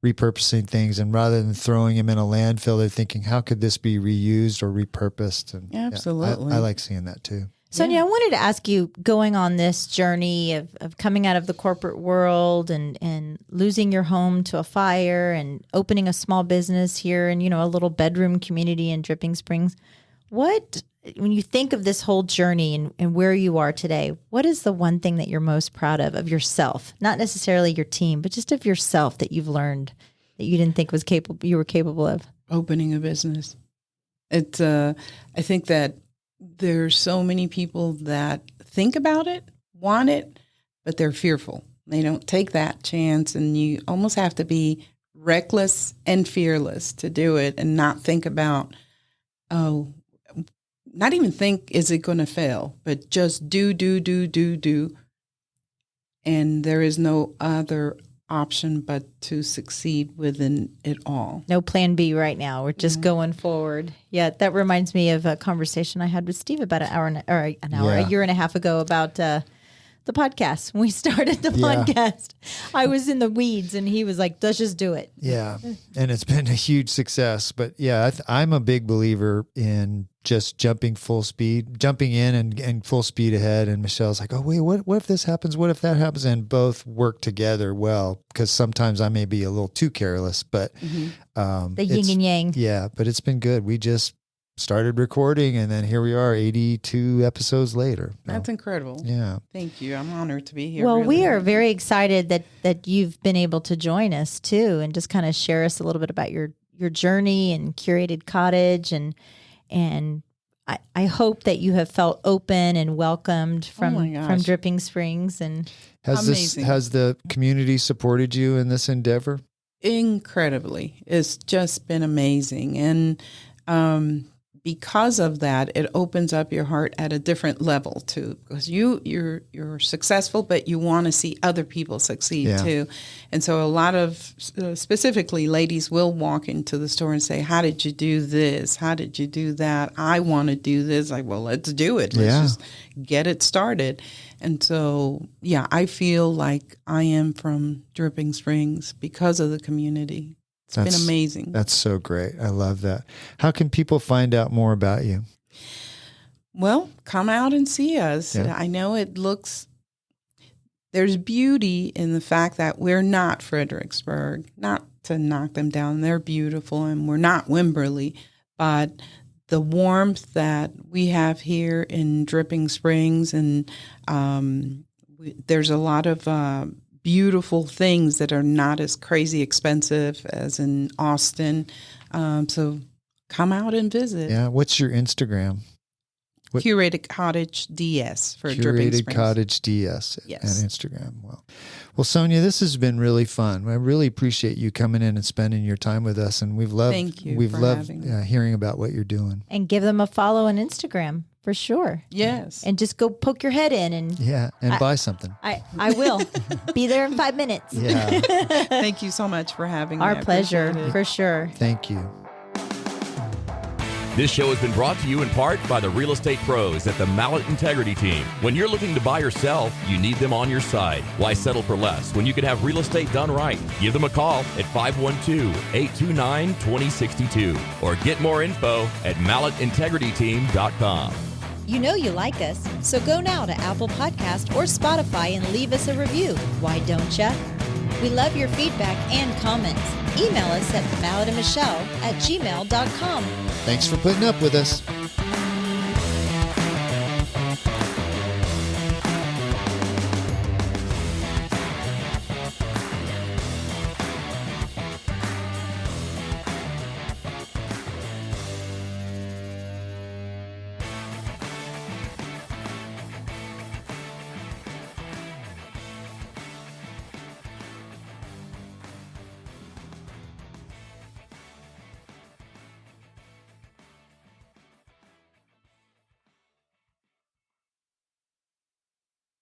repurposing things, and rather than throwing them in a landfill, they're thinking, how could this be reused or repurposed? And absolutely. I like seeing that too. Sonia, I wanted to ask you, going on this journey of coming out of the corporate world and losing your home to a fire and opening a small business here and, a little bedroom community in Dripping Springs, when you think of this whole journey and where you are today, what is the one thing that you're most proud of yourself? Not necessarily your team, but just of yourself that you've learned that you didn't think you were capable of? Opening a business. It's I think that there's so many people that think about it, want it, but they're fearful. They don't take that chance, and you almost have to be reckless and fearless to do it and not think about, not even think, is it going to fail, but just do. And there is no other option but to succeed within it all. No plan B right now. We're just going forward. Yeah, that reminds me of a conversation I had with Steve about a year and a half ago about the podcast. When we started the podcast, I was in the weeds and he was like, let's just do it. Yeah. And it's been a huge success. But yeah, I'm a big believer in just jumping in and full speed ahead. And Michelle's like, oh, wait, what if this happens? What if that happens? And both work together well, because sometimes I may be a little too careless, but the yin and yang. Yeah, but it's been good. We just started recording, and then here we are 82 episodes later. That's incredible. Yeah. Thank you. I'm honored to be here. Well, really. We are very excited that you've been able to join us too, and just kind of share us a little bit about your journey and Curated Cottage, and I hope that you have felt open and welcomed from Dripping Springs. And has the community supported you in this endeavor? Incredibly. It's just been amazing. And because of that, it opens up your heart at a different level too, because you're successful, but you want to see other people succeed too. And so a lot of specifically ladies will walk into the store and say, how did you do this? How did you do that? I want to do this. Like, well, let's do it. Let's just get it started. And so, I feel like I am from Dripping Springs because of the community. It's been amazing. That's so great. I love that. How can people find out more about you? Well, come out and see us. Yeah. I know there's beauty in the fact that we're not Fredericksburg, not to knock them down. They're beautiful, and we're not Wimberley, but the warmth that we have here in Dripping Springs, and there's a lot of beautiful things that are not as crazy expensive as in Austin. So come out and visit. Yeah. What's your Instagram? Curated Cottage DS for Dripping Springs. Curated Cottage DS yes. on Instagram. Well, Sonia, this has been really fun. I really appreciate you coming in and spending your time with us, and we've loved hearing about what you're doing. And give them a follow on Instagram for sure. Yes. And just go poke your head in and buy something. I will be there in 5 minutes. Yeah. Thank you so much for having me. Our pleasure, for sure. Thank you. This show has been brought to you in part by the real estate pros at the Mallett Integrity Team. When you're looking to buy or sell, you need them on your side. Why settle for less when you can have real estate done right? Give them a call at 512-829-2062 or get more info at mallettintegrityteam.com. You know you like us, so go now to Apple Podcast or Spotify and leave us a review. Why don't ya? We love your feedback and comments. Email us at malletandmichelle@gmail.com. Thanks for putting up with us.